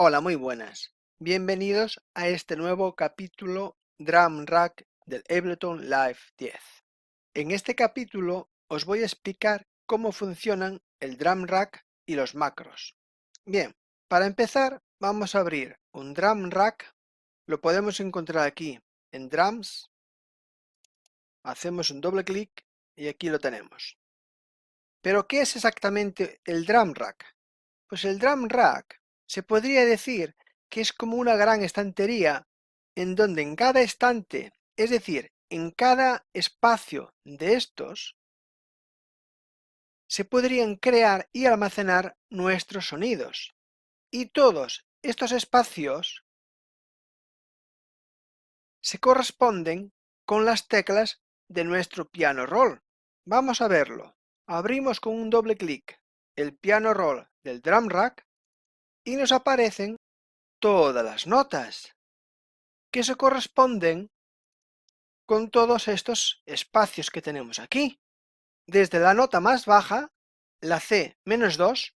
Hola, muy buenas. Bienvenidos a este nuevo capítulo Drum Rack del Ableton Live 10. En este capítulo os voy a explicar cómo funcionan el Drum Rack y los macros. Bien, para empezar vamos a abrir un Drum Rack. Lo podemos encontrar aquí en Drums. Hacemos un doble clic y aquí lo tenemos. ¿Pero qué es exactamente el Drum Rack? Pues el Drum Rack se podría decir que es como una gran estantería en donde en cada estante, es decir, en cada espacio de estos, se podrían crear y almacenar nuestros sonidos. Y todos estos espacios se corresponden con las teclas de nuestro piano roll. Vamos a verlo. Abrimos con un doble clic el piano roll del Drum Rack y nos aparecen todas las notas que se corresponden con todos estos espacios que tenemos aquí, desde la nota más baja, la C-2,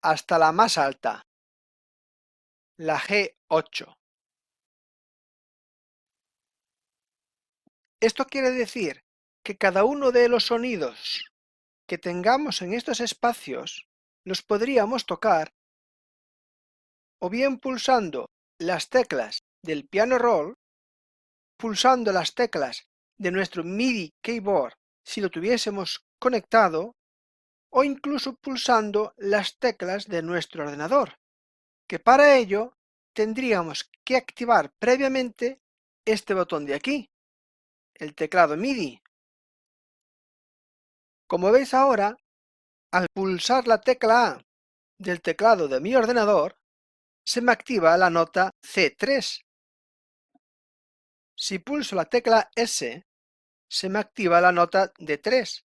hasta la más alta, la G8. Esto quiere decir que cada uno de los sonidos que tengamos en estos espacios los podríamos tocar o bien pulsando las teclas del piano roll, pulsando las teclas de nuestro MIDI keyboard si lo tuviésemos conectado, o incluso pulsando las teclas de nuestro ordenador, que para ello tendríamos que activar previamente este botón de aquí, el teclado MIDI. Como veis ahora, al pulsar la tecla A del teclado de mi ordenador, se me activa la nota C3. Si pulso la tecla S, se me activa la nota D3,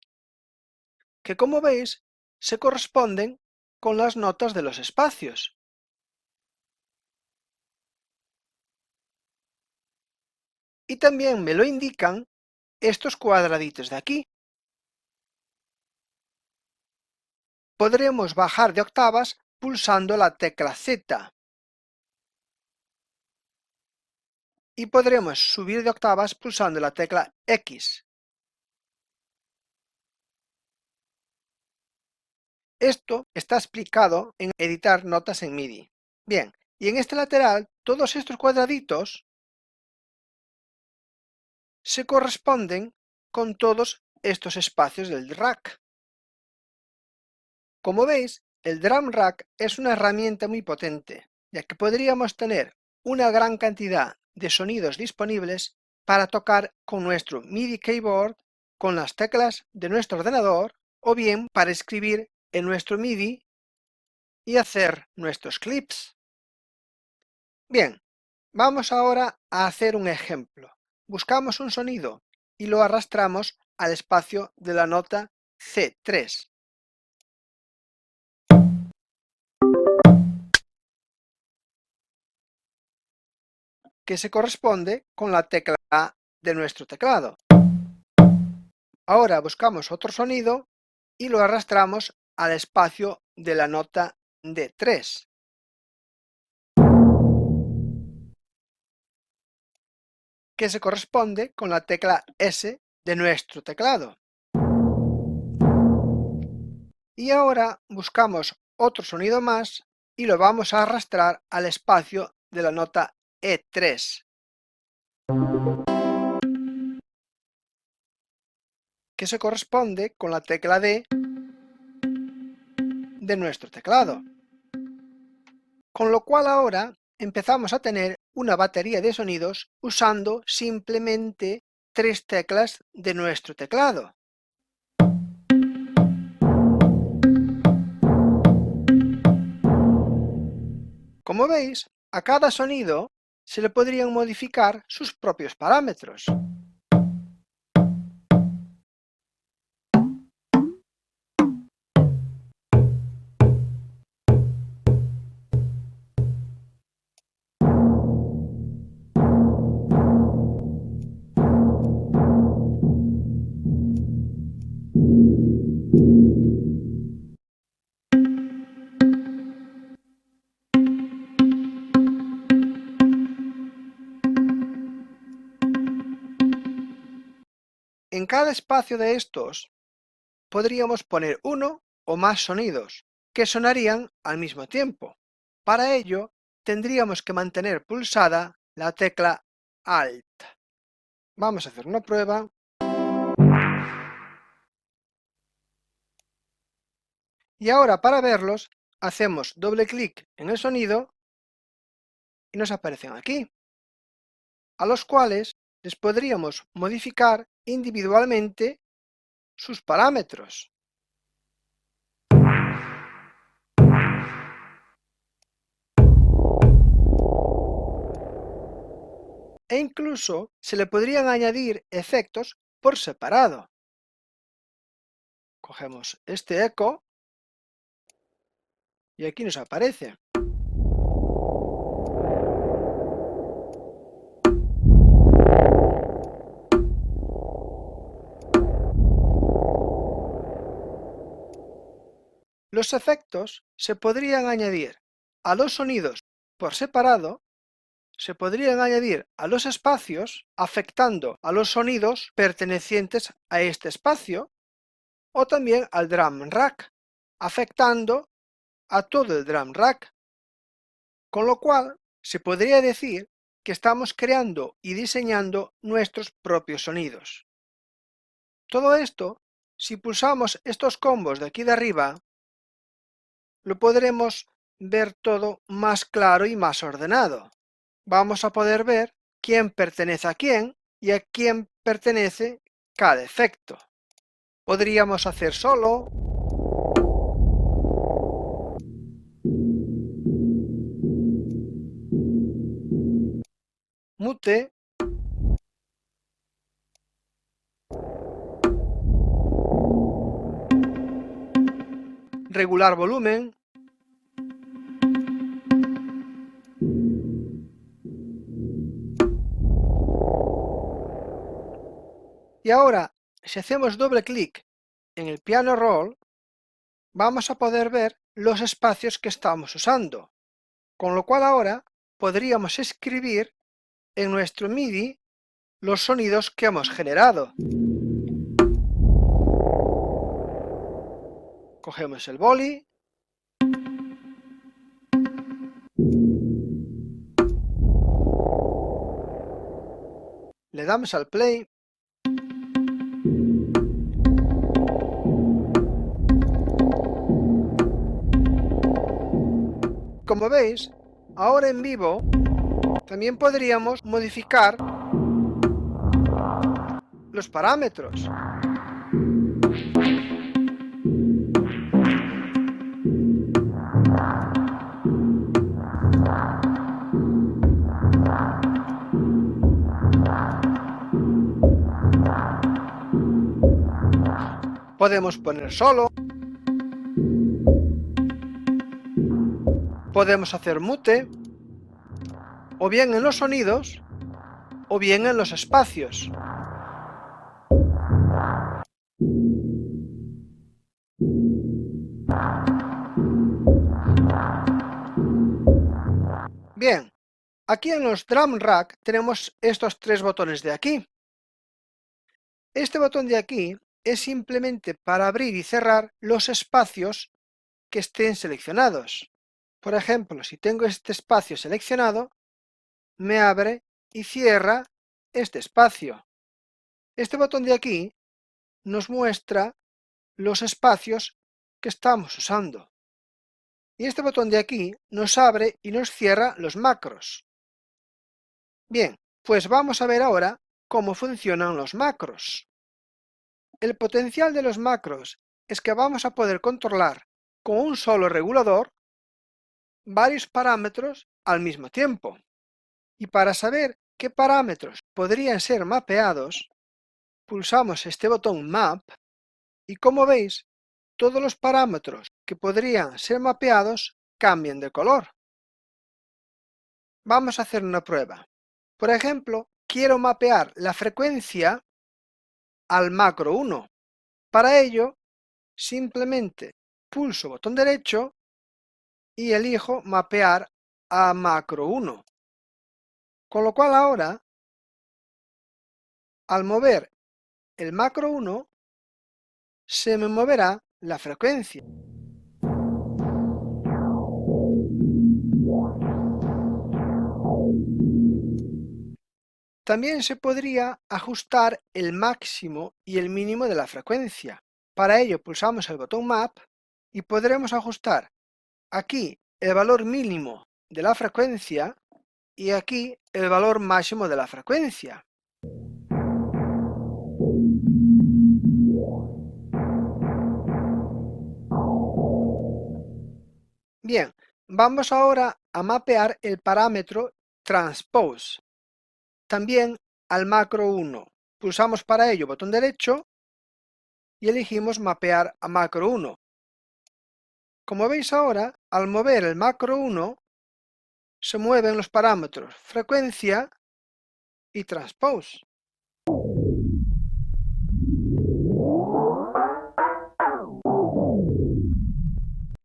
que como veis se corresponden con las notas de los espacios. Y también me lo indican estos cuadraditos de aquí. Podremos bajar de octavas pulsando la tecla Z. Y podremos subir de octavas pulsando la tecla X. Esto está explicado en editar notas en MIDI. Bien, y en este lateral, todos estos cuadraditos se corresponden con todos estos espacios del rack. Como veis, el Drum Rack es una herramienta muy potente, ya que podríamos tener una gran cantidad de sonidos disponibles para tocar con nuestro MIDI keyboard, con las teclas de nuestro ordenador, o bien para escribir en nuestro MIDI y hacer nuestros clips. Bien, vamos ahora a hacer un ejemplo. Buscamos un sonido y lo arrastramos al espacio de la nota C3. Que se corresponde con la tecla A de nuestro teclado. Ahora buscamos otro sonido y lo arrastramos al espacio de la nota D3. Que se corresponde con la tecla S de nuestro teclado. Y ahora buscamos otro sonido más y lo vamos a arrastrar al espacio de la nota E3. Que se corresponde con la tecla D de nuestro teclado. Con lo cual ahora empezamos a tener una batería de sonidos usando simplemente 3 teclas de nuestro teclado. Como veis, a cada sonido se le podrían modificar sus propios parámetros. en cada espacio de estos podríamos poner uno o más sonidos que sonarían al mismo tiempo. Para ello, tendríamos que mantener pulsada la tecla Alt. Vamos a hacer una prueba. Y ahora para verlos, hacemos doble clic en el sonido y nos aparecen aquí, a los cuales les podríamos modificar individualmente sus parámetros. E incluso se le podrían añadir efectos por separado. Cogemos este eco y aquí nos aparece. Los efectos se podrían añadir a los sonidos por separado, se podrían añadir a los espacios afectando a los sonidos pertenecientes a este espacio, o también al drum rack, afectando a todo el drum rack. Con lo cual, se podría decir que estamos creando y diseñando nuestros propios sonidos. Todo esto, si pulsamos estos combos de aquí de arriba, lo podremos ver todo más claro y más ordenado. Vamos a poder ver quién pertenece a quién y a quién pertenece cada efecto. Podríamos hacer solo, mute, regular volumen, y ahora si hacemos doble clic en el piano roll, vamos a poder ver los espacios que estamos usando, con lo cual ahora podríamos escribir en nuestro MIDI los sonidos que hemos generado. Cogemos el boli, le damos al play, como veis, ahora en vivo también podríamos modificar los parámetros. Podemos poner solo, podemos hacer mute, o bien en los sonidos, o bien en los espacios. Bien, aquí en los drum rack tenemos estos tres botones de aquí. Este botón de aquí es simplemente para abrir y cerrar los espacios que estén seleccionados. Por ejemplo, si tengo este espacio seleccionado, me abre y cierra este espacio. Este botón de aquí nos muestra los espacios que estamos usando. Y este botón de aquí nos abre y nos cierra los macros. Bien, pues vamos a ver ahora cómo funcionan los macros. El potencial de los macros es que vamos a poder controlar con un solo regulador varios parámetros al mismo tiempo. Y para saber qué parámetros podrían ser mapeados, pulsamos este botón Map y como veis, todos los parámetros que podrían ser mapeados cambian de color. Vamos a hacer una prueba. Por ejemplo, quiero mapear la frecuencia al macro 1. Para ello, simplemente pulso botón derecho y elijo mapear a macro 1. Con lo cual ahora, al mover el macro 1, se me moverá la frecuencia. También se podría ajustar el máximo y el mínimo de la frecuencia. Para ello pulsamos el botón Map y podremos ajustar aquí el valor mínimo de la frecuencia y aquí el valor máximo de la frecuencia. Bien, vamos ahora a mapear el parámetro Transpose, también al macro 1. Pulsamos para ello botón derecho y elegimos mapear a macro 1. Como veis ahora, al mover el macro 1, se mueven los parámetros frecuencia y transpose.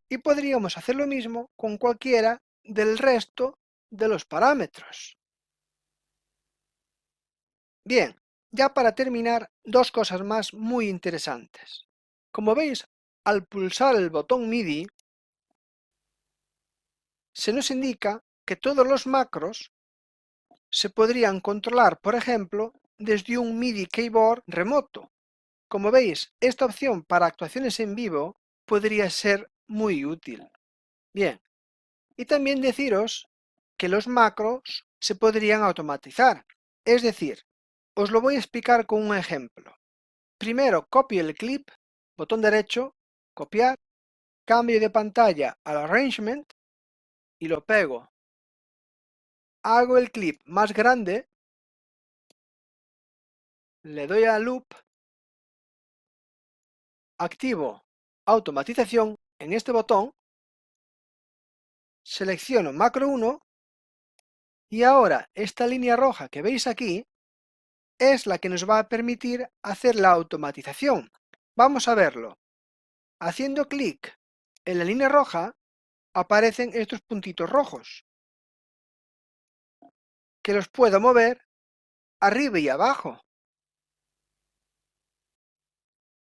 Y podríamos hacer lo mismo con cualquiera del resto de los parámetros. Bien, ya para terminar, dos cosas más muy interesantes. Como veis, al pulsar el botón MIDI, se nos indica que todos los macros se podrían controlar, por ejemplo, desde un MIDI keyboard remoto. Como veis, esta opción para actuaciones en vivo podría ser muy útil. Bien, y también deciros que los macros se podrían automatizar, es decir, os lo voy a explicar con un ejemplo. Primero copio el clip, botón derecho, copiar, cambio de pantalla al Arrangement y lo pego. Hago el clip más grande, le doy a Loop, activo automatización en este botón, selecciono macro 1 y ahora esta línea roja que veis aquí es la que nos va a permitir hacer la automatización. Vamos a verlo. Haciendo clic en la línea roja aparecen estos puntitos rojos que los puedo mover arriba y abajo.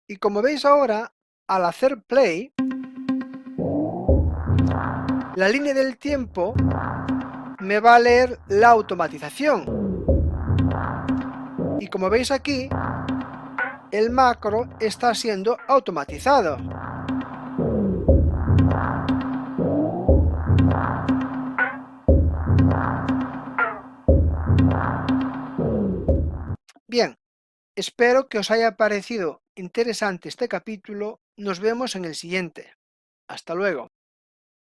Y como veis ahora, al hacer play, la línea del tiempo me va a leer la automatización. Y como veis aquí, el macro está siendo automatizado. Bien, espero que os haya parecido interesante este capítulo. Nos vemos en el siguiente. Hasta luego.